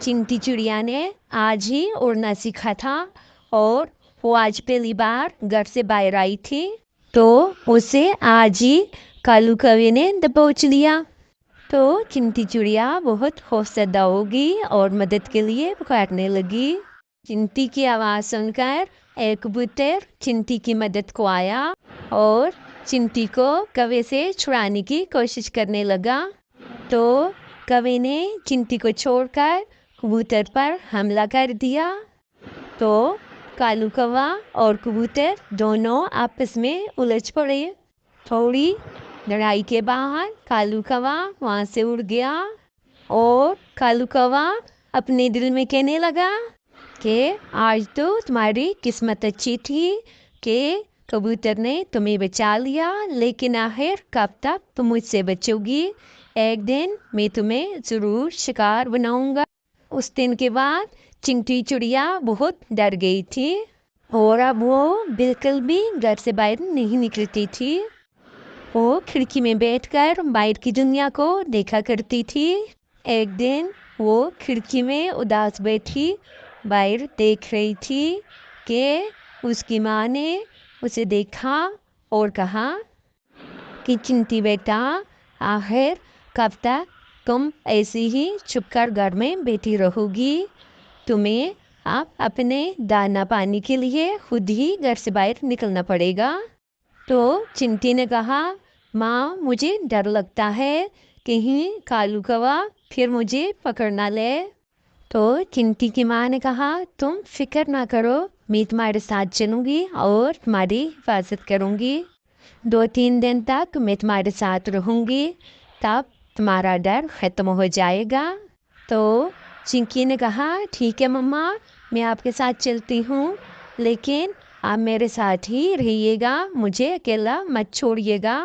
चिंटी चिड़िया ने आज ही उड़ना सीखा था और वो आज पहली बार घर से बाहर आई थी, तो उसे आज ही कालू कौवे ने दबोच लिया। तो चिंटी चिड़िया बहुत खौफजदा होगी और मदद के लिए पुकारने लगी। चिंटी की आवाज़ सुनकर एक कबूतर चिंटी की मदद को आया और चिंटी को कौवे से छुड़ाने की कोशिश करने लगा। तो कौवे ने चिंटी को छोड़कर कबूतर पर हमला कर दिया। तो कालू कौवा और कबूतर दोनों आपस में उलझ पड़े। थोड़ी लड़ाई के बाद कालू कौवा वहाँ से उड़ गया और कालू कौवा अपने दिल में कहने लगा कि आज तो तुम्हारी किस्मत अच्छी थी कि कबूतर ने तुम्हें बचा लिया, लेकिन आखिर कब तक तुम मुझसे बचोगी? एक दिन मैं तुम्हें ज़रूर शिकार बनाऊंगा। उस दिन के बाद चिंटी चिड़िया बहुत डर गई थी और अब वो बिल्कुल भी घर से बाहर नहीं निकलती थी। वो खिड़की में बैठकर बाहर की दुनिया को देखा करती थी। एक दिन वो खिड़की में उदास बैठी बाहर देख रही थी कि उसकी माँ ने उसे देखा और कहा कि चिंटी बेटा, आखिर कब तक तुम ऐसे ही चुपकर घर में बैठी रहोगी? तुम्हें अब अपने दाना पानी के लिए खुद ही घर से बाहर निकलना पड़ेगा। तो चिंटी ने कहा, माँ मुझे डर लगता है, कहीं कालू कौवा फिर मुझे पकड़ ना ले। तो चिंटी की माँ ने कहा, तुम फिक्र ना करो, मैं तुम्हारे साथ चलूँगी और तुम्हारी हिफाजत करूँगी। 2-3 दिन तक मैं तुम्हारे साथ रहूँगी, तब तुम्हारा डर ख़त्म हो जाएगा। तो चिंकी ने कहा, ठीक है मम्मा, मैं आपके साथ चलती हूँ, लेकिन आप मेरे साथ ही रहिएगा, मुझे अकेला मत छोड़िएगा।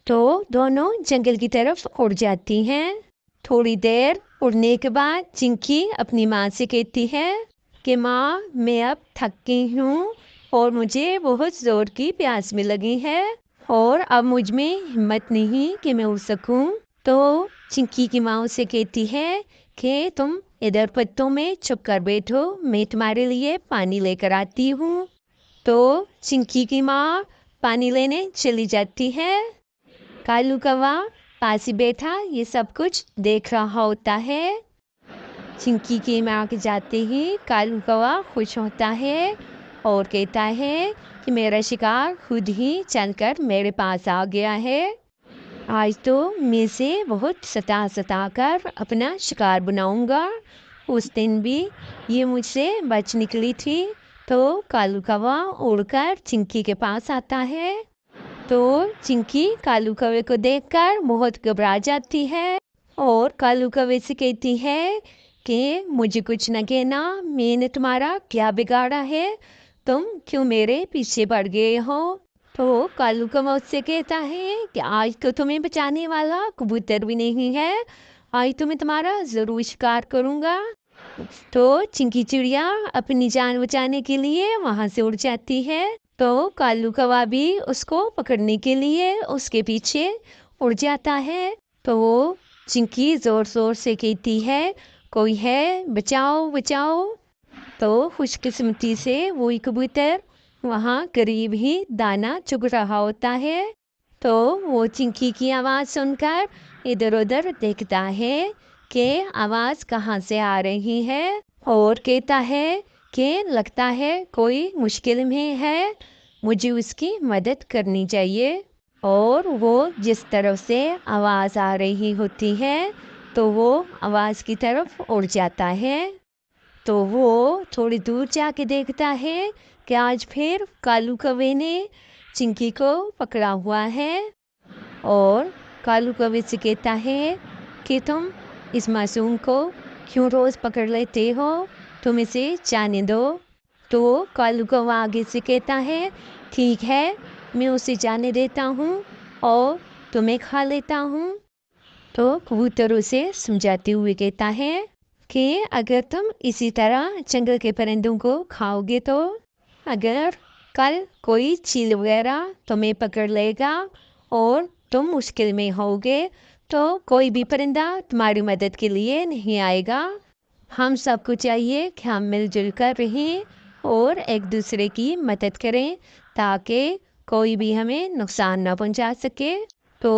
तो दोनों जंगल की तरफ उड़ जाती हैं। थोड़ी देर उड़ने के बाद चिंकी अपनी माँ से कहती है कि माँ, मैं अब थक गई हूँ और मुझे बहुत ज़ोर की प्यास भी लगी है और अब मुझ में हिम्मत नहीं कि मैं उड़ सकूँ। तो चिंकी की माँ उसे कहती है कि तुम इधर पत्तों में छुप कर बैठो, मैं तुम्हारे लिए पानी लेकर आती हूँ। तो चिंकी की माँ पानी लेने चली जाती है। कालू कौवा पास ही बैठा ये सब कुछ देख रहा होता है। चिंकी की माँ के जाते ही कालू कौवा खुश होता है और कहता है कि मेरा शिकार खुद ही चलकर मेरे पास आ गया है। आज तो मैं से बहुत सता कर अपना शिकार बनाऊंगा। उस दिन भी ये मुझसे बच निकली थी। तो कालू कौवा उड़कर चिंकी के पास आता है। तो चिंकी कालू कौवे को देखकर बहुत घबरा जाती है और कालू कौवे से कहती है कि मुझे कुछ न कहना, मैंने तुम्हारा क्या बिगाड़ा है, तुम क्यों मेरे पीछे पड़ गए हो? तो कालू कौवा उससे कहता है कि आज तो तुम्हें बचाने वाला कबूतर भी नहीं है, आज तो मैं तुम्हारा ज़रूर शिकार करूँगा। तो चिंकी चिड़िया अपनी जान बचाने के लिए वहाँ से उड़ जाती है। तो कालू कौवा भी उसको पकड़ने के लिए उसके पीछे उड़ जाता है। तो वो चिंकी ज़ोर ज़ोर से कहती है, कोई है, बचाओ बचाओ। तो खुशकिस्मती से वही कबूतर वहाँ करीब ही दाना चुग रहा होता है। तो वो चिंकी की आवाज़ सुनकर इधर उधर देखता है कि आवाज़ कहाँ से आ रही है और कहता है कि लगता है कोई मुश्किल में है, मुझे उसकी मदद करनी चाहिए। और वो जिस तरफ से आवाज़ आ रही होती है तो वो आवाज़ की तरफ उड़ जाता है। तो वो थोड़ी दूर जाके देखता है कि आज फिर कालू कौवे ने चिंकी को पकड़ा हुआ है और कालू कौवे से कहता है कि तुम इस मासूम को क्यों रोज़ पकड़ लेते हो, तुम इसे जाने दो। तो कालू कौवा आगे से कहता है, ठीक है, मैं उसे जाने देता हूँ और तुम्हें खा लेता हूँ। तो कबूतर उसे समझाते हुए कहता है कि अगर तुम इसी तरह जंगल के परिंदों को खाओगे तो अगर कल कोई चील वगैरह तुम्हें पकड़ लेगा और तुम मुश्किल में होगे तो कोई भी परिंदा तुम्हारी मदद के लिए नहीं आएगा। हम सबको चाहिए कि हम मिलजुल कर रहें और एक दूसरे की मदद करें ताकि कोई भी हमें नुकसान ना पहुंचा सके। तो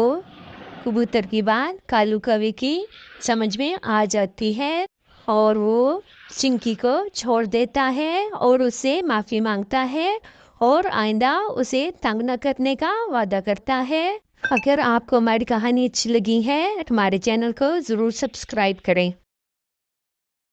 कबूतर की बात कालू कौवे की समझ में आ जाती है और वो चिंकी को छोड़ देता है और उससे माफ़ी मांगता है और आइंदा उसे तंग न करने का वादा करता है। अगर आपको हमारी कहानी अच्छी लगी है तो हमारे चैनल को ज़रूर सब्सक्राइब करें।